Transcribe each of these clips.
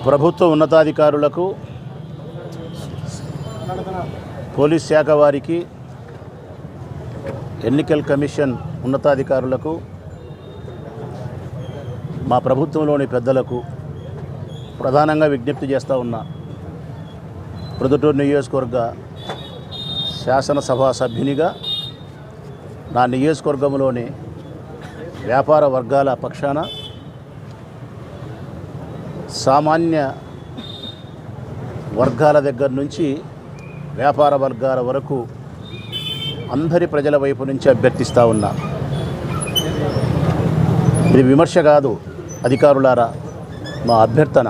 ప్రభుత్వ ఉన్నతాధికారులకు, పోలీస్ శాఖ వారికి, ఎన్నికల కమిషన్ ఉన్నతాధికారులకు, మా ప్రభుత్వంలోని పెద్దలకు ప్రధానంగా విజ్ఞప్తి చేస్తూ ఉన్నా. ప్రొద్దుటూరు నియోజకవర్గ శాసనసభ సభ్యునిగా నా నియోజకవర్గంలోని వ్యాపార వర్గాల పక్షాన, సామాన్య వర్గాల దగ్గర నుంచి వ్యాపార వర్గాల వరకు అందరి ప్రజల వైపు నుంచి అభ్యర్థిస్తూ ఉన్నా. ఇది విమర్శ కాదు అధికారులారా, మా అభ్యర్థన.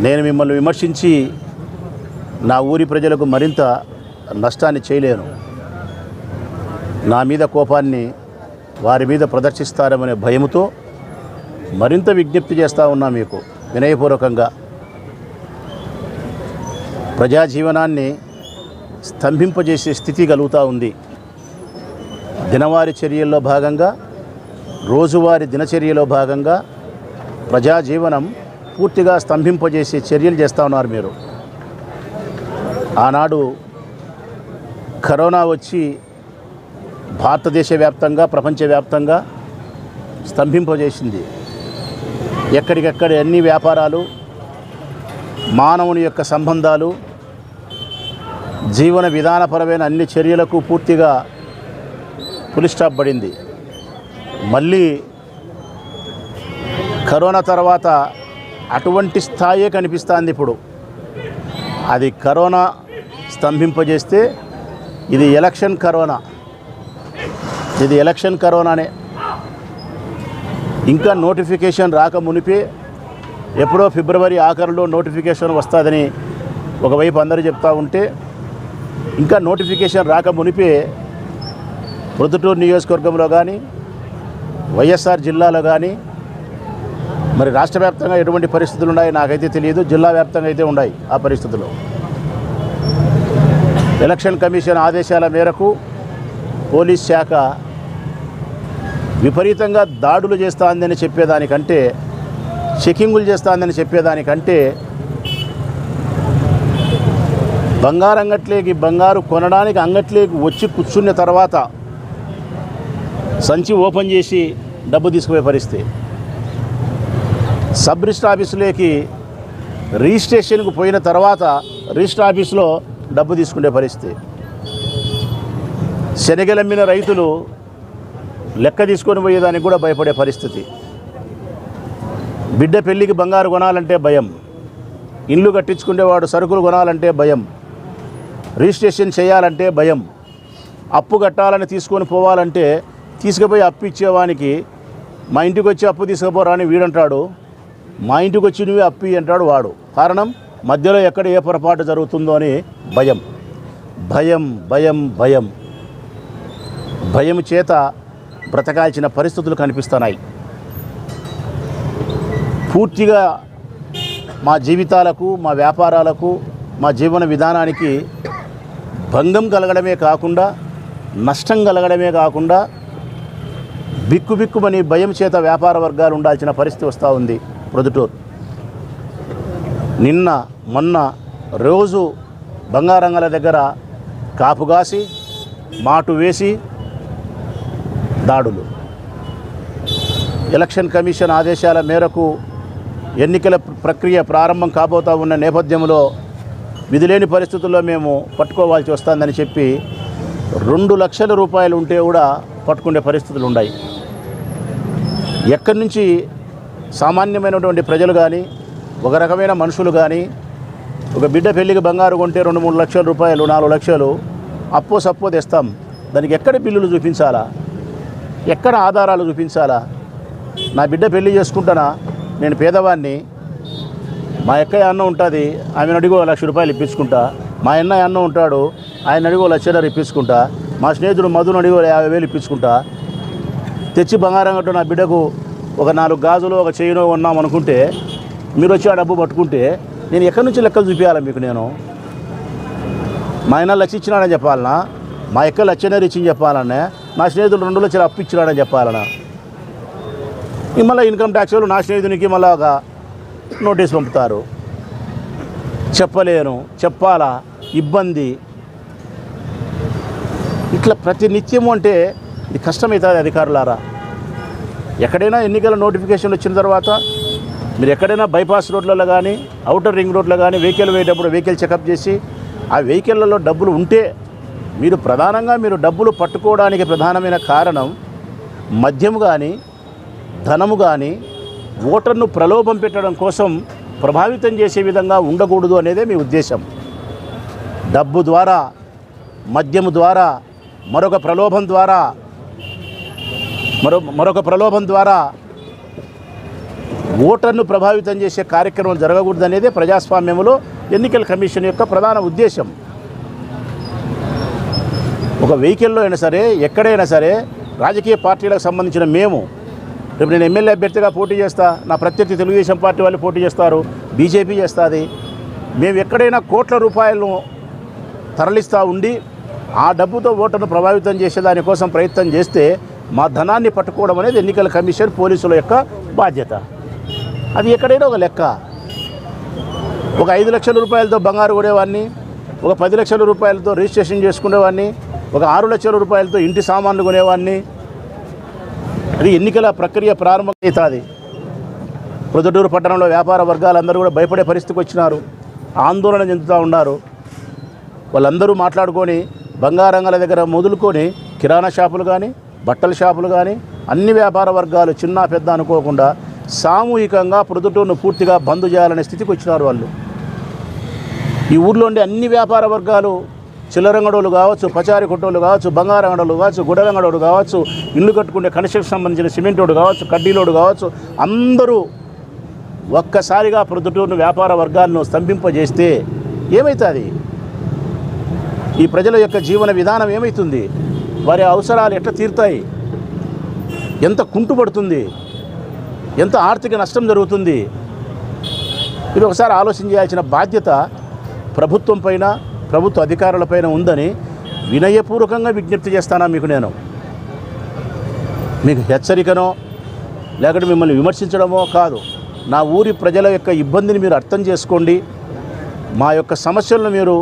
నేను మిమ్మల్ని విమర్శించి నా ఊరి ప్రజలకు మరింత నష్టాన్ని చేయలేను. నా మీద కోపాన్ని వారి మీద ప్రదర్శిస్తారనే భయముతో మరింత విజ్ఞప్తి చేస్తూ ఉన్నా. మీకు వినయపూర్వకంగా ప్రజా జీవనాన్ని స్తంభింపజేసే స్థితి కలుగుతూ ఉంది. దినవారీ చర్యల్లో భాగంగా, రోజువారీ దినచర్యలో భాగంగా ప్రజా జీవనం పూర్తిగా స్తంభింపజేసే చర్యలు చేస్తూ ఉన్నారు మీరు. ఆనాడు కరోనా వచ్చి భారతదేశ వ్యాప్తంగా, ప్రపంచవ్యాప్తంగా స్తంభింపజేసింది. ఎక్కడికక్కడ అన్ని వ్యాపారాలు, మానవుని యొక్క సంబంధాలు, జీవన విధానపరమైన అన్ని చర్యలకు పూర్తిగా ఫుల్ స్టాప్ పడింది. మళ్ళీ కరోనా తర్వాత అటువంటి స్థాయే కనిపిస్తుంది ఇప్పుడు. అది కరోనా స్తంభింపజేస్తే ఇది ఎలక్షన్ కరోనా, ఇది ఎలక్షన్ కరోనానే. ఇంకా నోటిఫికేషన్ రాక మునిపే, ఎప్పుడో ఫిబ్రవరి ఆఖరులో నోటిఫికేషన్ వస్తుందని ఒకవైపు అందరూ చెప్తూ ఉంటే, ఇంకా నోటిఫికేషన్ రాక మునిపే ప్రొద్దుటూరు నియోజకవర్గంలో కానీ, వైఎస్ఆర్ జిల్లాలో కానీ, మరి రాష్ట్ర వ్యాప్తంగా ఎటువంటి పరిస్థితులు ఉన్నాయో నాకైతే తెలియదు, జిల్లా వ్యాప్తంగా అయితే ఉన్నాయి ఆ పరిస్థితులు. ఎలక్షన్ కమిషన్ ఆదేశాల మేరకు పోలీస్ శాఖ విపరీతంగా దాడులు చేస్తుందని చెప్పేదానికంటే, చెకింగులు చేస్తుందని చెప్పేదానికంటే, బంగారు అంగట్లేకి బంగారు కొనడానికి అంగట్లేకి వచ్చి కూర్చున్న తర్వాత సంచి ఓపెన్ చేసి డబ్బు తీసుకుపోయే పరిస్థితి, సబ్ రిజిస్టర్ ఆఫీసులోకి రిజిస్ట్రేషన్కు పోయిన తర్వాత రిజిస్టర్ ఆఫీసులో డబ్బు తీసుకునే పరిస్థితి, శనగలమ్మిన రైతులు లెక్క తీసుకొని పోయేదానికి కూడా భయపడే పరిస్థితి, బిడ్డ పెళ్ళికి బంగారు కొనాలంటే భయం, ఇల్లు కట్టించుకునేవాడు సరుకులు కొనాలంటే భయం, రిజిస్ట్రేషన్ చేయాలంటే భయం, అప్పు కట్టాలని తీసుకొని పోవాలంటే తీసుకుపోయి అప్పు ఇచ్చేవానికి మా ఇంటికి వచ్చి అప్పు తీసుకుపోరా అని వీడంటాడు, మా ఇంటికి వచ్చి నువ్వే అప్పు అంటాడు వాడు. కారణం మధ్యలో ఎక్కడ ఏ పొరపాటు జరుగుతుందో అని భయం, భయం, భయం, భయం. భయం చేత బ్రతకాల్సిన పరిస్థితులు కనిపిస్తున్నాయి. పూర్తిగా మా జీవితాలకు, మా వ్యాపారాలకు, మా జీవన విధానానికి భంగం కలగడమే కాకుండా, నష్టం కలగడమే కాకుండా, బిక్కుబిక్కుమని భయం చేత వ్యాపార వర్గాలు ఉండాల్సిన పరిస్థితి వస్తూ ఉంది ప్రొద్దుటూరు. నిన్న మొన్న రోజు బంగారంగల దగ్గర కాపుగాసి, మాటు వేసి దాడులు. ఎలక్షన్ కమిషన్ ఆదేశాల మేరకు ఎన్నికల ప్రక్రియ ప్రారంభం కాబోతూ ఉన్న నేపథ్యంలో విధిలేని పరిస్థితుల్లో మేము పట్టుకోవాల్సి వస్తుందని చెప్పి 2 లక్షల రూపాయలు ఉంటే కూడా పట్టుకునే పరిస్థితులు ఉన్నాయి. ఎక్కడి నుంచి సామాన్యమైనటువంటి ప్రజలు కానీ, ఒక రకమైన మనుషులు కానీ, ఒక బిడ్డ పెళ్ళికి బంగారు కొంటే 2-3 లక్షల రూపాయలు, 4 లక్షలు అప్పో సప్పో తెస్తాం. దానికి ఎక్కడ బిల్లులు చూపించాలా, ఎక్కడ ఆధారాలు చూపించాలా? నా బిడ్డ పెళ్లి చేసుకుంటానా, నేను పేదవాడిని, మా అక్కయ్య అన్న ఉంటుంది, ఆమెను అడిగో 1 లక్ష రూపాయలు ఇప్పించుకుంటా, మా అన్నయ్య అన్న ఉంటాడు, ఆయన అడిగో 1 లక్షన్నర ఇప్పించుకుంటా, మా స్నేహితుడు మధును అడిగో 50,000 ఇప్పించుకుంటా, తెచ్చి బంగారం కట్టు నా బిడ్డకు ఒక 4 గాజులు, ఒక చైనో ఉన్నాం అనుకుంటే, మీరు వచ్చి ఆ డబ్బు పట్టుకుంటే నేను ఎక్కడి నుంచి లెక్కలు చూపించాలా మీకు? నేను మా ఆయన 1 లక్ష ఇచ్చినాడని చెప్పాలనా, మా అక్క 1 లక్షన్నర ఇచ్చింది చెప్పాలనే, నా స్నేహితుడు 2 లక్షలు అప్పు ఇచ్చినాడని చెప్పాలనా? మళ్ళీ ఇన్కమ్ ట్యాక్స్ వాళ్ళు నా స్నేహితునికి మళ్ళీ ఒక నోటీస్ పంపుతారు. చెప్పలేను, చెప్పాలా, ఇబ్బంది, ఇట్లా ప్రతి నిత్యము అంటే ఇది కష్టమవుతుంది అధికారులారా. ఎక్కడైనా ఎన్నికల నోటిఫికేషన్ వచ్చిన తర్వాత మీరు ఎక్కడైనా బైపాస్ రోడ్లలో కానీ అవుటర్ రింగ్ రోడ్లో కానీ వెహికల్ పోయేటప్పుడు వెహికల్ చెకప్ చేసి ఆ వెహికల్లలో డబ్బులు ఉంటే ప్రధానంగా మీరు డబ్బులు పట్టుకోవడానికి ప్రధానమైన కారణం మద్యం కానీ ధనము కానీ ఓటర్ను ప్రలోభం పెట్టడం కోసం ప్రభావితం చేసే విధంగా ఉండకూడదు అనేదే మీ ఉద్దేశం. డబ్బు ద్వారా, మద్యము ద్వారా, మరొక ప్రలోభం ద్వారా ఓటర్ను ప్రభావితం చేసే కార్యక్రమం జరగకూడదు అనేదే ప్రజాస్వామ్యంలో ఎన్నికల కమిషన్ యొక్క ప్రధాన ఉద్దేశం. ఒక వెహికల్లో అయినా సరే, ఎక్కడైనా సరే, రాజకీయ పార్టీలకు సంబంధించిన మేము, రేపు నేను ఎమ్మెల్యే అభ్యర్థిగా పోటీ చేస్తా, నా ప్రత్యర్థి తెలుగుదేశం పార్టీ వాళ్ళు పోటీ చేస్తారు, బీజేపీ చేస్తుంది. మేము ఎక్కడైనా కోట్ల రూపాయలను తరలిస్తూ ఉండి ఆ డబ్బుతో ఓటర్ను ప్రభావితం చేసే దానికోసం ప్రయత్నం చేస్తే మా ధనాన్ని పట్టుకోవడం అనేది ఎన్నికల కమిషన్ పోలీసుల యొక్క బాధ్యత. అది ఎక్కడైనా ఒక లెక్క. ఒక 5 లక్షల రూపాయలతో బంగారు కొనేవాడిని, ఒక 10 లక్షల రూపాయలతో రిజిస్ట్రేషన్ చేసుకునేవాడిని, ఒక 6 లక్షల రూపాయలతో ఇంటి సామాన్లు కొనేవాడిని. అది ఎన్నికల ప్రక్రియ ప్రారంభమవుతుంది. ప్రొద్దుటూరు పట్టణంలో వ్యాపార వర్గాలందరూ కూడా భయపడే పరిస్థితికి వచ్చినారు, ఆందోళన చెందుతూ ఉన్నారు. వాళ్ళందరూ మాట్లాడుకొని బంగారంగల దగ్గర మొదలుకొని కిరాణా షాపులు కానీ, బట్టల షాపులు కానీ, అన్ని వ్యాపార వర్గాలు చిన్న పెద్ద అనుకోకుండా సామూహికంగా ప్రొద్దుటూరును పూర్తిగా బంద్ చేయాలనే స్థితికి వచ్చినారు వాళ్ళు. ఈ ఊర్లో ఉండే అన్ని వ్యాపార వర్గాలు, చిల్లరంగడోళ్ళు కావచ్చు, పచారి కొట్టోళ్ళు కావచ్చు, బంగారంగడోళ్ళు కావచ్చు, గుడ్డరంగడోళ్ళు కావచ్చు, ఇల్లు కట్టుకునే కన్స్ట్రక్షన్ సంబంధించిన సిమెంటోడు కావచ్చు, కడ్డీలోడు కావచ్చు, అందరూ ఒక్కసారిగా ప్రొద్దుటూరును వ్యాపార వర్గాలను స్తంభింపజేస్తే ఏమవుతుంది? ఈ ప్రజల యొక్క జీవన విధానం ఏమవుతుంది? వారి అవసరాలు ఎట్లా తీరుతాయి? ఎంత కుంటుపడుతుంది? ఎంత ఆర్థిక నష్టం జరుగుతుంది? ఇది ఒకసారి ఆలోచన చేయాల్సిన బాధ్యత ప్రభుత్వం పైన, ప్రభుత్వ అధికారులపైన ఉందని వినయపూర్వకంగా విజ్ఞప్తి చేస్తానా నేను. మీకు హెచ్చరికనో లేకపోతే మిమ్మల్ని విమర్శించడమో కాదు. నా ఊరి ప్రజల యొక్క ఇబ్బందిని మీరు అర్థం చేసుకోండి. మా యొక్క సమస్యలను మీరు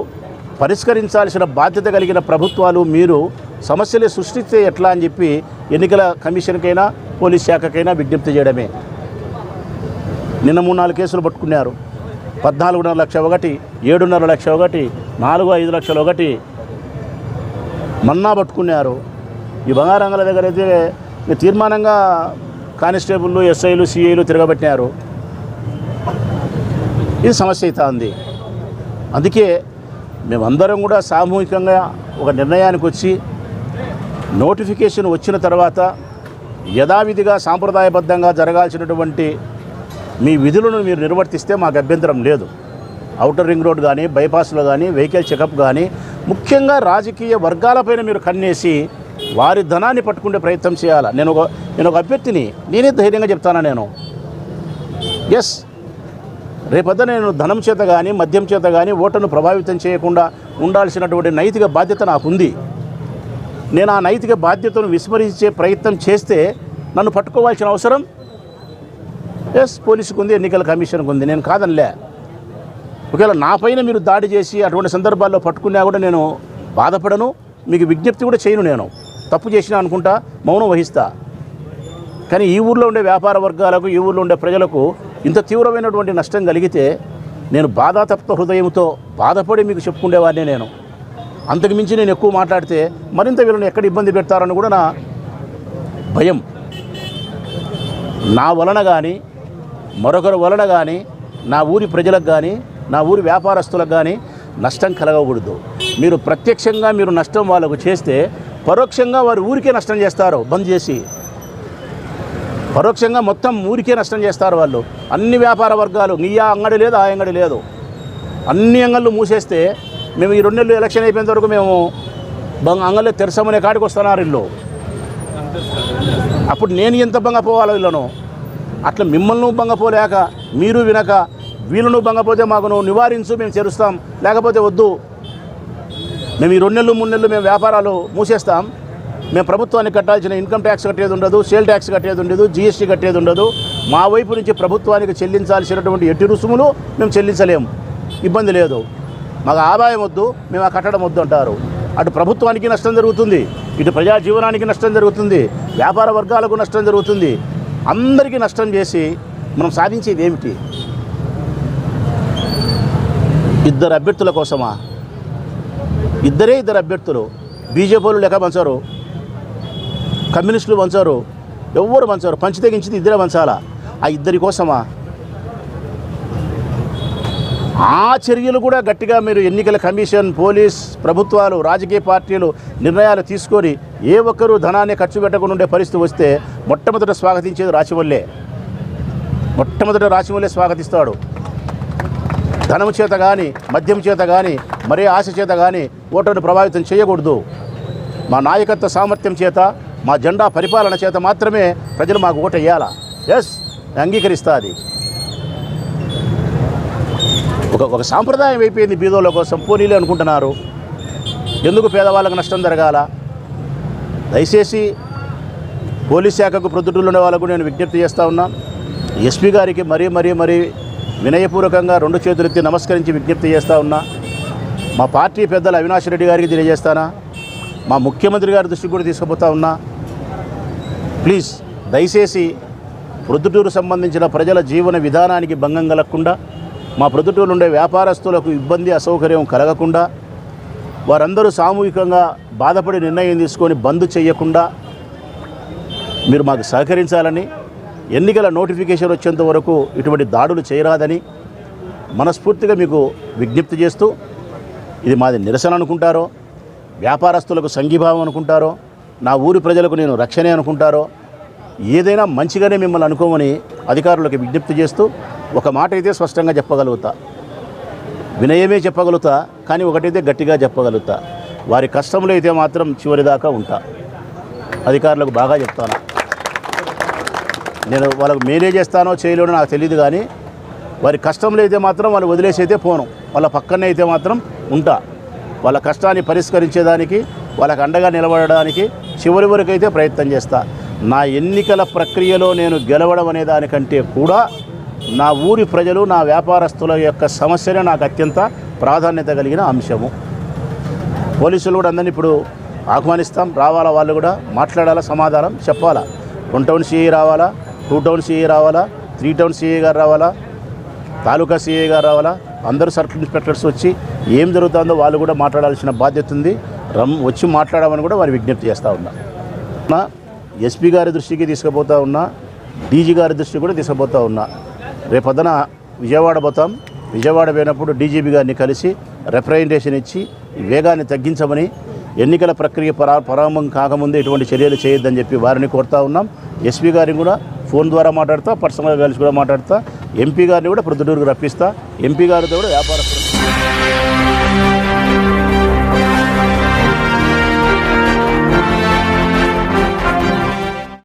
పరిష్కరించాల్సిన బాధ్యత కలిగిన ప్రభుత్వాలు మీరు సమస్యలే సృష్టిస్తే ఎట్లా అని చెప్పి ఎన్నికల కమిషన్కైనా పోలీస్ శాఖకైనా విజ్ఞప్తి చేయడమే. నిన్న 3-4 కేసులు పట్టుకున్నారు. 14.5 లక్షలు ఒకటి, 7.5 లక్షలు ఒకటి, 4-5 లక్షలు ఒకటి మన్నా పట్టుకున్నారు. ఈ బంగారంగల దగ్గర అయితే తీర్మానంగా కానిస్టేబుళ్ళు, ఎస్ఐలు, సిఐలు తిరగబెట్టినారు. ఇది సమస్య అవుతుంది. అందుకే మేమందరం కూడా సామూహికంగా ఒక నిర్ణయానికి వచ్చి నోటిఫికేషన్ వచ్చిన తర్వాత యథావిధిగా సాంప్రదాయబద్ధంగా జరగాల్సినటువంటి మీ విధులను మీరు నిర్వర్తిస్తే మాకు అభ్యంతరం లేదు. అవుటర్ రింగ్ రోడ్ కానీ, బైపాస్లో కానీ, వెహికల్ చెకప్ కానీ, ముఖ్యంగా రాజకీయ వర్గాలపైన మీరు కన్నేసి వారి ధనాన్ని పట్టుకునే ప్రయత్నం చేయాలి. నేను ఒక అభ్యర్థిని, నేనే ధైర్యంగా చెప్తాను. నేను ఎస్, రేపొద్దు నేను ధనం చేత కానీ, మద్యం చేత కానీ ఓటర్ను ప్రభావితం చేయకుండా ఉండాల్సినటువంటి నైతిక బాధ్యత నాకుంది. నేను ఆ నైతిక బాధ్యతను విస్మరించే ప్రయత్నం చేస్తే నన్ను పట్టుకోవాల్సిన అవసరం ఎస్ పోలీసుకు ఉంది, ఎన్నికల కమిషన్కు ఉంది. నేను కాదనిలే. ఒకవేళ నా పైన మీరు దాడి చేసి అటువంటి సందర్భాల్లో పట్టుకున్నా కూడా నేను బాధపడను, మీకు విజ్ఞప్తి కూడా చేయను. నేను తప్పు చేసినా అనుకుంటా, మౌనం వహిస్తా. కానీ ఈ ఊర్లో ఉండే వ్యాపార వర్గాలకు, ఈ ఊర్లో ఉండే ప్రజలకు ఇంత తీవ్రమైనటువంటి నష్టం కలిగితే నేను బాధాతప్త హృదయంతో బాధపడి మీకు చెప్పుకునేవాడిని. నేను అంతకుమించి నేను ఎక్కువ మాట్లాడితే మరింత వీళ్ళని ఎక్కడ ఇబ్బంది పెడతారని కూడా నా భయం. నా వలన కానీ, మరొకరి వలన కానీ, నా ఊరి ప్రజలకు కానీ, నా ఊరి వ్యాపారస్తులకు కానీ నష్టం కలగకూడదు. మీరు ప్రత్యక్షంగా మీరు నష్టం వాళ్ళకు చేస్తే పరోక్షంగా వారు ఊరికే నష్టం చేస్తారు. బంద్ చేసి పరోక్షంగా మొత్తం ఊరికే నష్టం చేస్తారు వాళ్ళు. అన్ని వ్యాపార వర్గాలు, నీ అంగడి లేదు, ఆ అంగడి లేదు, అన్ని అంగళ్ళు మూసేస్తే మేము ఈ 2 నెలలు ఎలక్షన్ అయిపోయేంత వరకు మేము అంగళ్ళు తెరసమనే కాడికి వస్తున్నారు ఇల్లు. అప్పుడు నేను ఎంత బంగపోవాలో వీళ్ళను. అట్లా మిమ్మల్ని బంగపోలేక, మీరు వినక, వీళ్ళను బంగపోతే మాకు నువ్వు నివారించు, మేము చేరుస్తాం, లేకపోతే వద్దు, మేము ఈ 2 నెలలు 3 నెలలు మేము వ్యాపారాలు మూసేస్తాం, మేము ప్రభుత్వానికి కట్టాల్సిన ఇన్కమ్ ట్యాక్స్ కట్టేది ఉండదు, సేల్ ట్యాక్స్ కట్టేది ఉండదు, జీఎస్టీ కట్టేది ఉండదు. మా వైపు నుంచి ప్రభుత్వానికి చెల్లించాల్సినటువంటి ఎట్టి రుసుములు మేము చెల్లించలేము, ఇబ్బంది లేదు. మాకు ఆదాయం వద్దు, మేము ఆ కట్టడం వద్దు అంటారు. అటు ప్రభుత్వానికి నష్టం జరుగుతుంది, ఇటు ప్రజా జీవనానికి నష్టం జరుగుతుంది, వ్యాపార వర్గాలకు నష్టం జరుగుతుంది. అందరికీ నష్టం చేసి మనం సాధించేది ఏమిటి? ఇద్దరు అభ్యర్థుల కోసమా? ఇద్దరు అభ్యర్థులు. బీజేపీలు లెక్క పంచారు, కమ్యూనిస్టులు పంచారు, ఎవ్వరు పంచారు. పంచి తెగించింది ఇద్దరే పంచాలా? ఆ ఇద్దరి కోసమా? ఆ చర్యలు కూడా గట్టిగా మీరు ఎన్నికల కమిషన్, పోలీస్, ప్రభుత్వాలు, రాజకీయ పార్టీలు నిర్ణయాలు తీసుకొని ఏ ఒక్కరూ ధనాన్ని ఖర్చు పెట్టకుండా ఉండే పరిస్థితి వస్తే మొట్టమొదట స్వాగతించేది రాచమల్లే. మొట్టమొదట రాచమల్లే స్వాగతిస్తాడు. ధనం చేత కానీ, మద్యం చేత కానీ, మరే ఆశ చేత కానీ ఓటర్ను ప్రభావితం చేయకూడదు. మా నాయకత్వ సామర్థ్యం చేత, మా జెండా పరిపాలన చేత మాత్రమే ప్రజలు మాకు ఓటు వేయాలా. ఎస్, అంగీకరిస్తా. అది ఒక సాంప్రదాయం అయిపోయింది. బీదోళ్ళ కోసం పోనీలే అనుకుంటున్నారు. ఎందుకు పేదవాళ్ళకు నష్టం జరగాల? దయచేసి పోలీస్ శాఖకు ప్రొద్దుటూరులో ఉండే వాళ్ళకు నేను విజ్ఞప్తి చేస్తూ ఉన్నాను. ఎస్పీ గారికి మరీ వినయపూర్వకంగా 2 చేతులెత్తి నమస్కరించి విజ్ఞప్తి చేస్తూ ఉన్నా. మా పార్టీ పెద్దలు అవినాష్ రెడ్డి గారికి తెలియజేస్తానా, మా ముఖ్యమంత్రి గారి దృష్టికి కూడా తీసుకుపోతా ఉన్నా. ప్లీజ్ దయచేసి ప్రొద్దుటూరు సంబంధించిన ప్రజల జీవన విధానానికి భంగం కలగకుండా, మా ప్రొద్దుటూరులో ఉండే వ్యాపారస్తులకు ఇబ్బంది, అసౌకర్యం కలగకుండా, వారందరూ సామూహికంగా బాధపడి నిర్ణయం తీసుకొని బంద్ చేయకుండా మీరు మాకు సహకరించాలని, ఎన్నికల నోటిఫికేషన్ వచ్చేంత వరకు ఇటువంటి దాడులు చేయరాదని మనస్ఫూర్తిగా మీకు విజ్ఞప్తి చేస్తూ, ఇది మాది నిరసన అనుకుంటారో, వ్యాపారస్తులకు సంఘీభావం అనుకుంటారో, నా ఊరి ప్రజలకు నేను రక్షణే అనుకుంటారో, ఏదైనా మంచిగానే మిమ్మల్ని అనుకోమని అధికారులకు విజ్ఞప్తి చేస్తూ ఒక మాట అయితే స్పష్టంగా చెప్పగలుగుతా, వినయమే చెప్పగలుగుతా, కానీ ఒకటైతే గట్టిగా చెప్పగలుగుతా. వారి కష్టంలో అయితే మాత్రం చివరిదాకా ఉంటా. అధికారులకు బాగా చెప్తాను. నేను వాళ్ళకు మేనేజ్ చేస్తానో చేయలేనో నాకు తెలియదు, కానీ వారి కష్టంలో అయితే మాత్రం వాళ్ళు వదిలేసి అయితే పోను. వాళ్ళ పక్కనే అయితే మాత్రం ఉంటా. వాళ్ళ కష్టాన్ని పరిష్కరించేదానికి, వాళ్ళకు అండగా నిలబడడానికి చివరి వరకు అయితే ప్రయత్నం చేస్తా. నా ఎన్నికల ప్రక్రియలో నేను గెలవడం అనే దానికంటే కూడా నా ఊరి ప్రజలు, నా వ్యాపారస్తుల యొక్క సమస్యనే నాకు అత్యంత ప్రాధాన్యత కలిగిన అంశము. పోలీసులు కూడా అందరినీ ఇప్పుడు ఆహ్వానిస్తాం, రావాలా, వాళ్ళు కూడా మాట్లాడాలా, సమాధానం చెప్పాలా. 1 టౌన్ సిఐ రావాలా, 2 టౌన్ సిఐ రావాలా, 3 టౌన్ సిఐ గారు రావాలా, తాలూకా సిఐ గారు రావాలా, అందరూ సర్కిల్ ఇన్స్పెక్టర్స్ వచ్చి ఏం జరుగుతుందో వాళ్ళు కూడా మాట్లాడాల్సిన బాధ్యత ఉంది. వచ్చి మాట్లాడమని కూడా వారి విజ్ఞప్తి చేస్తూ ఉన్నా. ఎస్పీ గారి దృష్టికి తీసుకుపోతూ ఉన్నా, డీజీ గారి దృష్టికి కూడా తీసుకుపోతూ ఉన్నా. రేపొద్దున విజయవాడ పోతాం. విజయవాడ పోయినప్పుడు డీజీపీ గారిని కలిసి రిప్రజెంటేషన్ ఇచ్చి వేగాన్ని తగ్గించమని, ఎన్నికల ప్రక్రియ ప్రారంభం కాకముందే ఇటువంటి చర్యలు చేయొద్దని చెప్పి వారిని కోరుతూ ఉన్నాం. ఎస్పీ గారిని కూడా ఫోన్ ద్వారా మాట్లాడతా, పర్సనల్గా కలిసి కూడా మాట్లాడతా. ఎంపీ గారిని కూడా ప్రొద్దుటూరుకు రప్పిస్తా. ఎంపీ గారితో కూడా వ్యాపారస్తులు